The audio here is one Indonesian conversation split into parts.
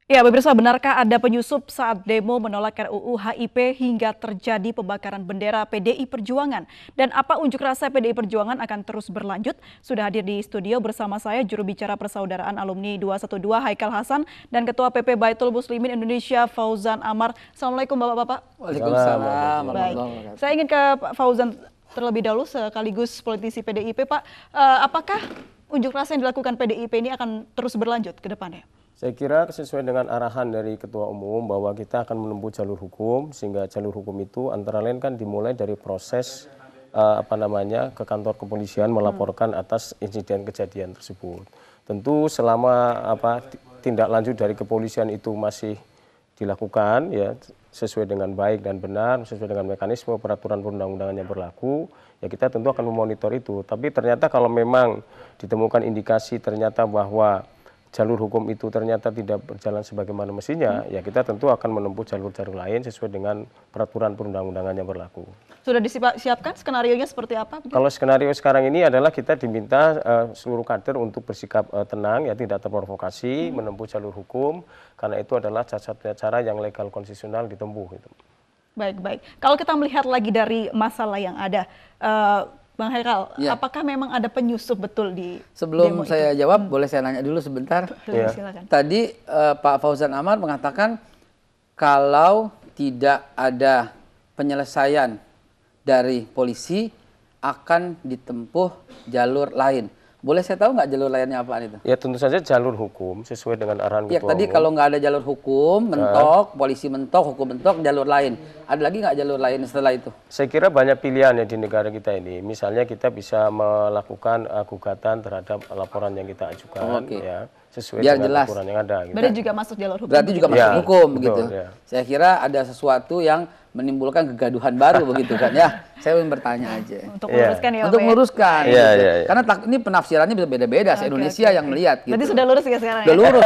Ya, pemirsa, benarkah ada penyusup saat demo menolak RUU HIP hingga terjadi pembakaran bendera PDI Perjuangan? Dan apa unjuk rasa PDI Perjuangan akan terus berlanjut? Sudah hadir di studio bersama saya juru bicara Persaudaraan Alumni 212 Haikal Hasan dan Ketua PP Baitul Muslimin Indonesia Fauzan Amar. Assalamualaikum Bapak-bapak. Waalaikumsalam. Baik, saya ingin ke Pak Fauzan terlebih dahulu sekaligus politisi PDIP, Pak. Apakah unjuk rasa yang dilakukan PDIP ini akan terus berlanjut ke depannya? Saya kira sesuai dengan arahan dari Ketua Umum bahwa kita akan menempuh jalur hukum, sehingga jalur hukum itu antara lain kan dimulai dari proses ke kantor kepolisian melaporkan atas insiden kejadian tersebut. Tentu selama tindak lanjut dari kepolisian itu masih dilakukan ya sesuai dengan baik dan benar, sesuai dengan mekanisme peraturan perundang-undangan yang berlaku, ya kita tentu akan memonitor itu. Tapi ternyata kalau memang ditemukan indikasi ternyata bahwa jalur hukum itu ternyata tidak berjalan sebagaimana mestinya, ya kita tentu akan menempuh jalur-jalur lain sesuai dengan peraturan perundang-undangan yang berlaku. Sudah disiapkan skenario-nya seperti apa? Kalau skenario sekarang ini adalah kita diminta seluruh kader untuk bersikap tenang, ya tidak terprovokasi, menempuh jalur hukum, karena itu adalah cara yang legal konstitusional ditempuh. Gitu. Baik. Kalau kita melihat lagi dari masalah yang ada, Bang Haikal, ya. Apakah memang ada penyusup betul di Sebelum demo saya itu? jawab, boleh saya nanya dulu sebentar? Ya. Silakan. Tadi Pak Fauzan Amar mengatakan kalau tidak ada penyelesaian dari polisi akan ditempuh jalur lain. Boleh saya tahu nggak jalur lainnya apaan itu? Ya tentu saja jalur hukum sesuai dengan arahan ya, Ketua tadi Umum. Kalau nggak ada jalur hukum, mentok, polisi mentok, hukum mentok, jalur lain. Ada lagi nggak jalur lain setelah itu? Saya kira banyak pilihan ya di negara kita ini. Misalnya kita bisa melakukan gugatan terhadap laporan yang kita ajukan, ya sesuai biar dengan jelas. aturan yang ada. Gitu. Berarti juga masuk jalur hukum. Berarti juga masuk hukum betul, begitu. Ya. Saya kira ada sesuatu yang menimbulkan kegaduhan baru begitu kan ya. Saya ingin bertanya aja. Untuk meluruskan ya. Untuk meluruskan. Gitu. Karena ini penafsirannya beda-beda. Indonesia yang melihat. Gitu. Berarti sudah lurus ya sekarang. Sudah lurus.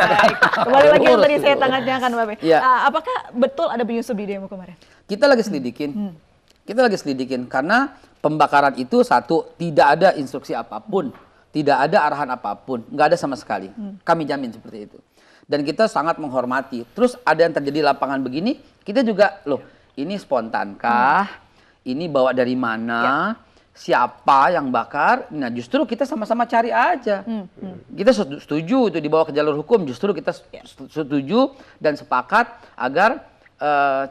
Kembali lagi yang tadi saya tanyakan, Bapak. Ya. Apakah betul ada penyusup di demo kemarin? Kita lagi selidikin. Kita lagi selidikin karena pembakaran itu satu tidak ada instruksi apapun, tidak ada arahan apapun, nggak ada sama sekali. Kami jamin seperti itu. Dan kita sangat menghormati. Terus ada yang terjadi di lapangan begini, kita juga ini spontankah? Ini bawa dari mana? Siapa yang bakar? Nah justru kita sama-sama cari aja. Kita setuju itu dibawa ke jalur hukum. Justru kita setuju dan sepakat agar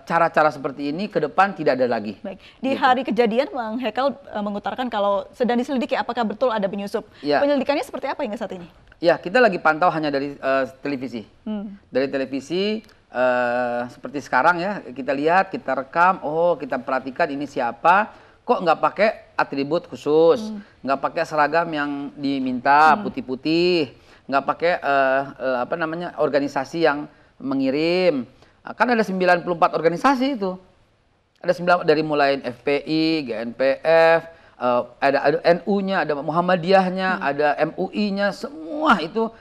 cara-cara seperti ini ke depan tidak ada lagi. Baik. Di hari kejadian, Bang Haikal mengutarakan kalau sedang diselidiki apakah betul ada penyusup. Penyelidikannya seperti apa hingga saat ini? Ya, kita lagi pantau hanya dari televisi. Dari televisi seperti sekarang ya, kita lihat, kita rekam, kita perhatikan ini siapa, kok nggak pakai atribut khusus, nggak pakai seragam yang diminta putih-putih, nggak pakai organisasi yang mengirim. Kan ada 94 organisasi itu. Ada 9 dari mulai FPI, GNPF, ada NU-nya, ada Muhammadiyahnya, ada MUI-nya, semua itu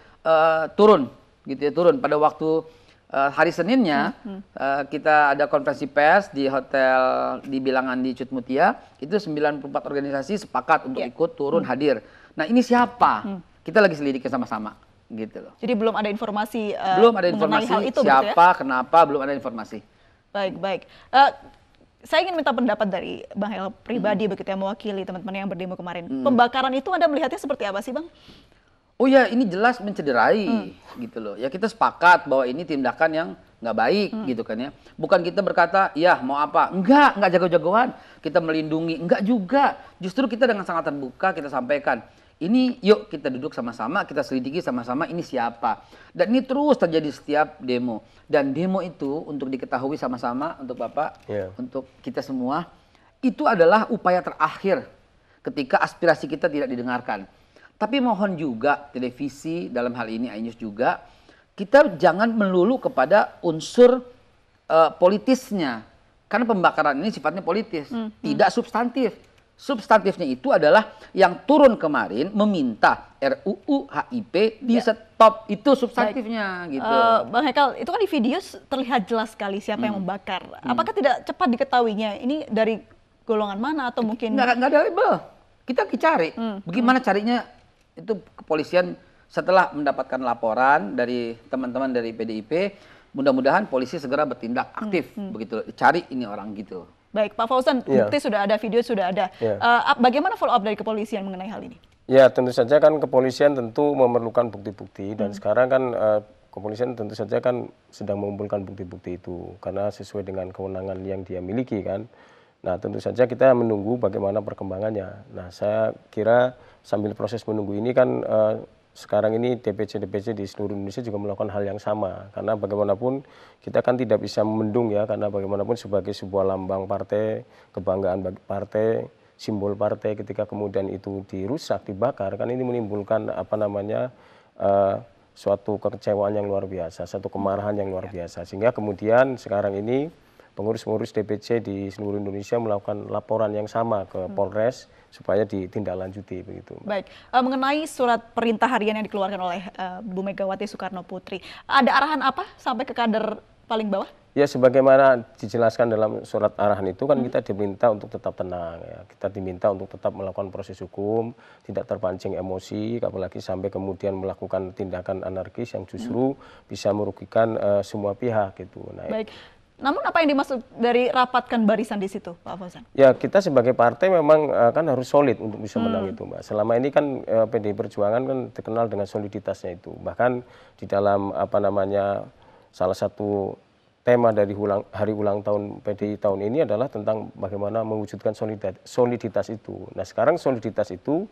turun gitu ya, turun pada waktu hari Seninnya kita ada konferensi pers di hotel di Bilangan di Cut Mutia, itu 94 organisasi sepakat untuk ikut turun hadir. Nah, ini siapa? Kita lagi selidiki sama-sama. Gitu loh. Jadi belum ada informasi mengenai hal itu, siapa, ya? kenapa, belum ada informasi. Baik. Saya ingin minta pendapat dari Bang Haikal pribadi begitu yang mewakili teman-teman yang berdemo kemarin. Pembakaran itu Anda melihatnya seperti apa sih, Bang? Oh ya, ini jelas mencederai gitu loh. Ya kita sepakat bahwa ini tindakan yang nggak baik gitu kan ya. Bukan kita berkata, ya mau apa? Enggak jago-jagoan. Kita melindungi, enggak juga. Justru kita dengan sangat terbuka kita sampaikan. Ini yuk kita duduk sama-sama, kita selidiki sama-sama ini siapa. Dan ini terus terjadi setiap demo. Dan demo itu untuk diketahui sama-sama, untuk Bapak, untuk kita semua, itu adalah upaya terakhir ketika aspirasi kita tidak didengarkan. Tapi mohon juga televisi, dalam hal ini iNews juga, kita jangan melulu kepada unsur politisnya. Karena pembakaran ini sifatnya politis, tidak substantif. Substantifnya itu adalah yang turun kemarin meminta RUU HIP di stop, itu substantifnya. Gitu. Bang Haikal, itu kan di video terlihat jelas sekali siapa yang membakar. Apakah tidak cepat diketahuinya? Ini dari golongan mana atau mungkin? Nggak ada label. Kita cari. Bagaimana carinya? Itu kepolisian Setelah mendapatkan laporan dari teman-teman dari PDIP, mudah-mudahan polisi segera bertindak aktif begitu, cari ini orang gitu. Baik, Pak Fauzan, Iya. bukti sudah ada, video sudah ada. Iya. Bagaimana follow up dari kepolisian mengenai hal ini? Ya, tentu saja kan kepolisian tentu memerlukan bukti-bukti dan sekarang kan kepolisian tentu saja kan sedang mengumpulkan bukti-bukti itu karena sesuai dengan kewenangan yang dia miliki kan. Nah, tentu saja kita menunggu bagaimana perkembangannya. Nah, saya kira sambil proses menunggu ini kan sekarang ini DPC-DPC di seluruh Indonesia juga melakukan hal yang sama karena bagaimanapun kita kan tidak bisa membendung ya karena bagaimanapun sebagai sebuah lambang partai, kebanggaan bagi partai, simbol partai ketika kemudian itu dirusak, dibakar, kan ini menimbulkan apa namanya suatu kekecewaan yang luar biasa, satu kemarahan yang luar biasa. Sehingga kemudian sekarang ini pengurus-pengurus DPC di seluruh Indonesia melakukan laporan yang sama ke Polres supaya ditindaklanjuti begitu. Baik, mengenai surat perintah harian yang dikeluarkan oleh Bu Megawati Soekarno Putri, ada arahan apa sampai ke kader paling bawah? Ya, sebagaimana dijelaskan dalam surat arahan itu kan kita diminta untuk tetap tenang ya. Kita diminta untuk tetap melakukan proses hukum, tidak terpancing emosi, apalagi sampai kemudian melakukan tindakan anarkis yang justru bisa merugikan semua pihak gitu. Nah, Baik, namun apa yang dimaksud dari rapatkan barisan di situ, Pak Fauzan? ya, kita sebagai partai memang kan harus solid untuk bisa menang itu, Mbak. Selama ini kan PDI Perjuangan kan terkenal dengan soliditasnya itu. Bahkan di dalam apa namanya salah satu tema dari hari ulang tahun PDI tahun ini adalah tentang bagaimana mewujudkan soliditas itu. Nah, sekarang soliditas itu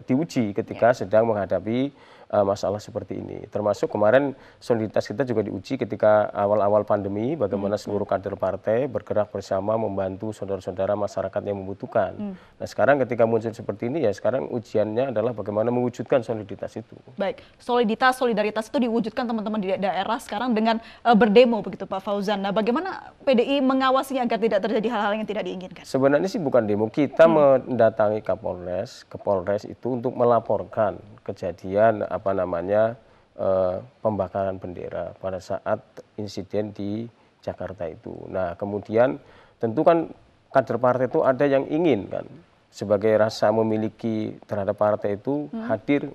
diuji ketika sedang menghadapi masalah seperti ini. Termasuk kemarin soliditas kita juga diuji ketika awal-awal pandemi, bagaimana seluruh kader partai bergerak bersama membantu saudara-saudara masyarakat yang membutuhkan. Nah, sekarang ketika muncul seperti ini ya sekarang ujiannya adalah bagaimana mewujudkan soliditas itu. Baik, soliditas, solidaritas itu diwujudkan teman-teman di daerah sekarang dengan berdemo begitu Pak Fauzan. Nah, bagaimana PDI mengawasinya agar tidak terjadi hal-hal yang tidak diinginkan? Sebenarnya sih bukan demo, kita mendatangi Kapolres, ke Polres itu untuk melaporkan kejadian apa namanya pembakaran bendera pada saat insiden di Jakarta itu. Nah, kemudian tentu kan kader partai itu ada yang ingin kan sebagai rasa memiliki terhadap partai itu hadir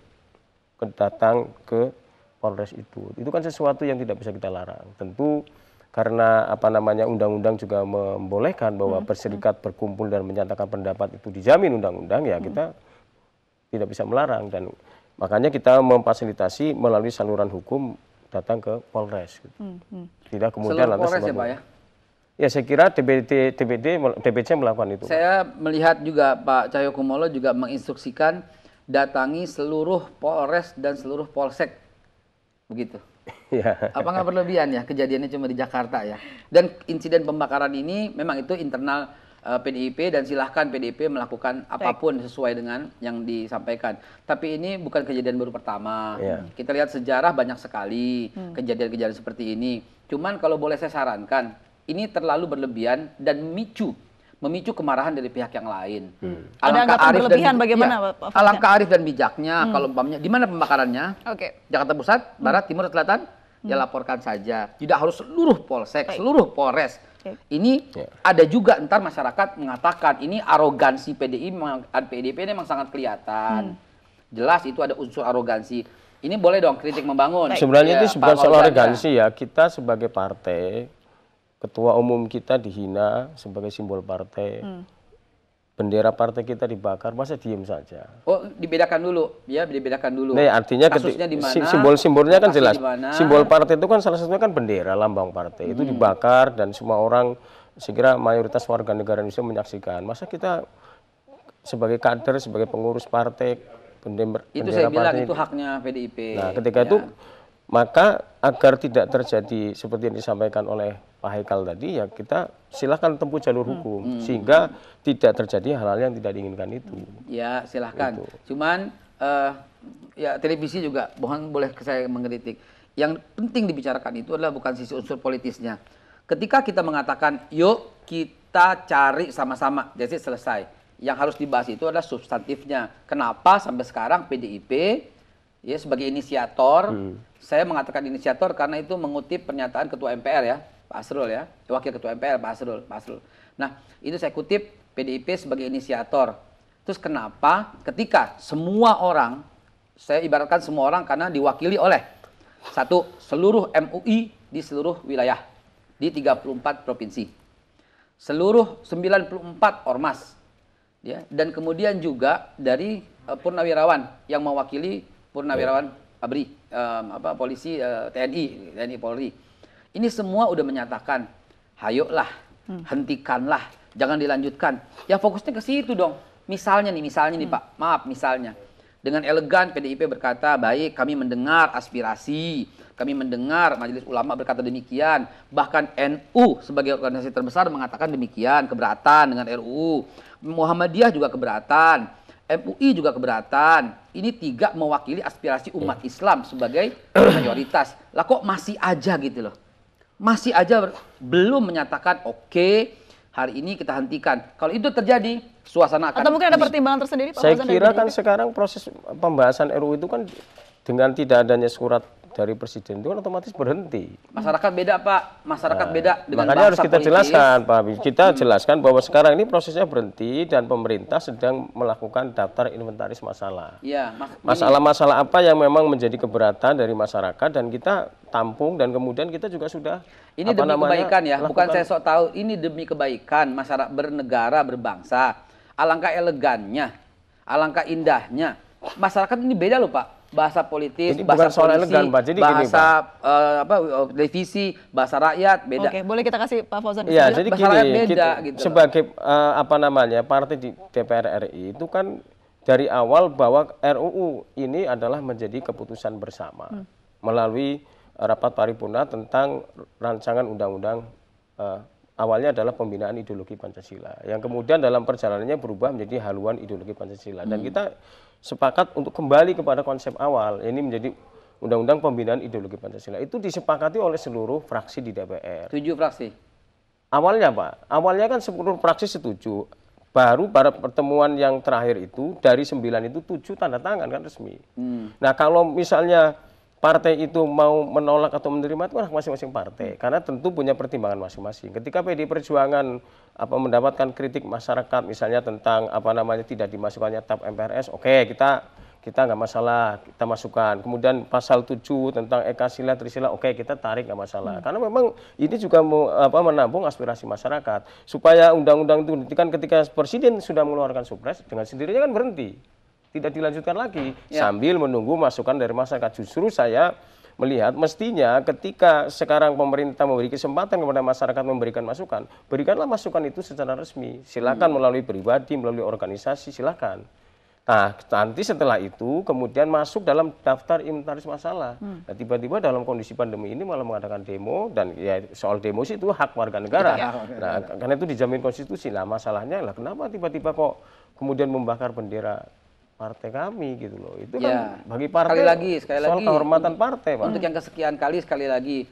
datang ke Polres itu. Itu kan sesuatu yang tidak bisa kita larang. Tentu karena apa namanya undang-undang juga membolehkan bahwa berserikat, berkumpul dan menyatakan pendapat itu dijamin undang-undang, ya kita tidak bisa melarang dan makanya kita memfasilitasi melalui saluran hukum datang ke Polres. Tidak kemudian Seluruh Polres ya Pak ya? Ya, saya kira DPC melakukan itu. Saya melihat juga Pak Cahyokumolo juga menginstruksikan datangi seluruh Polres dan seluruh Polsek. Begitu. Ya. Apa nggak berlebihan ya kejadiannya cuma di Jakarta ya? Dan insiden pembakaran ini memang itu internal PDIP dan silahkan PDIP melakukan apapun sesuai dengan yang disampaikan. Tapi ini bukan kejadian baru pertama. Kita lihat sejarah banyak sekali kejadian-kejadian seperti ini. Cuman kalau boleh saya sarankan, ini terlalu berlebihan dan memicu kemarahan dari pihak yang lain. Ada anggapan berlebihan bagaimana Pak Fauzan? Alangkah arif dan bijaknya kalau umpamanya di mana pembakarannya? Jakarta Pusat, Barat, Timur, Selatan, ya laporkan saja. Tidak harus seluruh Polsek, seluruh Polres. Ini ada juga ntar masyarakat mengatakan ini arogansi PDIP ini memang sangat kelihatan. Jelas itu ada unsur arogansi. Ini boleh dong kritik membangun. Sebenarnya itu bukan soal arogansi ya. Kita sebagai partai, ketua umum kita dihina sebagai simbol partai. Bendera partai kita dibakar, masa diem saja? Oh, dibedakan dulu, ya, dibedakan dulu. Nah, artinya simbol-simbolnya kan jelas. Dimana? Simbol partai itu kan salah satunya kan bendera, lambang partai. Itu dibakar dan semua orang, saya kira mayoritas warga negara Indonesia menyaksikan. Masa kita sebagai kader, sebagai pengurus partai, bendera itu saya bilang partai, itu haknya PDIP. Nah, ketika itu maka agar tidak terjadi seperti yang disampaikan oleh Pak Haikal tadi, ya kita silahkan tempuh jalur hukum sehingga tidak terjadi hal-hal yang tidak diinginkan itu. Ya silahkan. Cuman ya televisi juga boleh saya mengkritik. Yang penting dibicarakan itu adalah bukan sisi unsur politisnya. Ketika kita mengatakan yuk kita cari sama-sama, jadi selesai. Yang harus dibahas itu adalah substantifnya. Kenapa sampai sekarang PDIP ya sebagai inisiator, saya mengatakan inisiator karena itu mengutip pernyataan Ketua MPR ya, Pak Asrul ya, Wakil Ketua MPR Pak Asrul. Nah, itu saya kutip PDIP sebagai inisiator. Terus kenapa ketika semua orang saya ibaratkan semua orang karena diwakili oleh satu, seluruh MUI di seluruh wilayah di 34 provinsi. Seluruh 94 ormas. Ya, dan kemudian juga dari purnawirawan yang mewakili purnawirawan ABRI, polisi, TNI Polri. Ini semua udah menyatakan, hayuklah, hentikanlah, jangan dilanjutkan. Ya fokusnya ke situ dong. Misalnya nih Pak, maaf misalnya. Dengan elegan PDIP berkata, baik kami mendengar aspirasi, kami mendengar Majelis Ulama berkata demikian. Bahkan NU sebagai organisasi terbesar mengatakan demikian, keberatan dengan RUU. Muhammadiyah juga keberatan, MUI juga keberatan. Ini tiga mewakili aspirasi umat Islam sebagai mayoritas. Lah kok masih aja gitu loh. Masih aja belum menyatakan oke, hari ini kita hentikan. Kalau itu terjadi, suasana akan... Atau mungkin ada pertimbangan tersendiri Pak Saya Fauzan kira dari kan PDIP? sekarang proses pembahasan RUU itu kan dengan tidak adanya surat dari Presiden itu kan otomatis berhenti. Masyarakat beda Pak, masyarakat beda dengan Makanya harus bahasa kita politis. jelaskan Pak Habib. Kita jelaskan bahwa sekarang ini prosesnya berhenti dan pemerintah sedang melakukan daftar inventaris masalah. Iya, Masalah-masalah apa yang memang menjadi keberatan dari masyarakat dan kita tampung dan kemudian kita juga sudah ini demi kebaikan ya, bukan saya sok tahu. Ini demi kebaikan masyarakat bernegara, berbangsa. Alangkah elegannya, alangkah indahnya. Masyarakat ini beda loh Pak. Bahasa politis, ini bahasa bukan soal polisi, elegan, Pak. Jadi gini, bahasa televisi, bahasa rakyat beda. Oke, boleh kita kasih Pak Fauzan. Iya, Silakan. jadi bahasa rakyat gini, beda gitu loh. sebagai partai di DPR RI itu kan dari awal bahwa RUU ini adalah menjadi keputusan bersama melalui rapat paripurna tentang rancangan undang-undang awalnya adalah pembinaan ideologi Pancasila yang kemudian dalam perjalanannya berubah menjadi haluan ideologi Pancasila dan kita sepakat untuk kembali kepada konsep awal ini menjadi undang-undang pembinaan ideologi Pancasila itu disepakati oleh seluruh fraksi di DPR. 7 fraksi. Awalnya Pak, awalnya kan seluruh fraksi setuju. Baru pada pertemuan yang terakhir itu dari 9 itu 7 tanda tangan kan resmi. Nah kalau misalnya partai itu mau menolak atau menerima itu kan masing-masing partai karena tentu punya pertimbangan masing-masing. Ketika PDI Perjuangan mendapatkan kritik masyarakat misalnya tentang tidak dimasukkannya TAP MPRS, oke kita nggak masalah, kita masukkan. Kemudian pasal 7 tentang Eka Sila Trisila, oke kita tarik nggak masalah. Karena memang ini juga menampung aspirasi masyarakat supaya undang-undang itu dihentikan ketika Presiden sudah mengeluarkan Supres dengan sendirinya kan berhenti. Tidak dilanjutkan lagi sambil menunggu masukan dari masyarakat. Justru saya melihat mestinya ketika sekarang pemerintah memberi kesempatan kepada masyarakat memberikan masukan, berikanlah masukan itu secara resmi. Silakan melalui pribadi, melalui organisasi, silakan. Nah, nanti setelah itu kemudian masuk dalam daftar inventaris masalah. Nah, tiba-tiba dalam kondisi pandemi ini malah mengadakan demo dan ya soal demo sih itu hak warga negara. Nah, karena itu dijamin konstitusi. Nah, masalahnya lah kenapa tiba-tiba kok kemudian membakar bendera partai kami gitu loh. Itu kan bagi partai Sekali lagi soal kehormatan partai, Pak. Untuk yang kesekian kali sekali lagi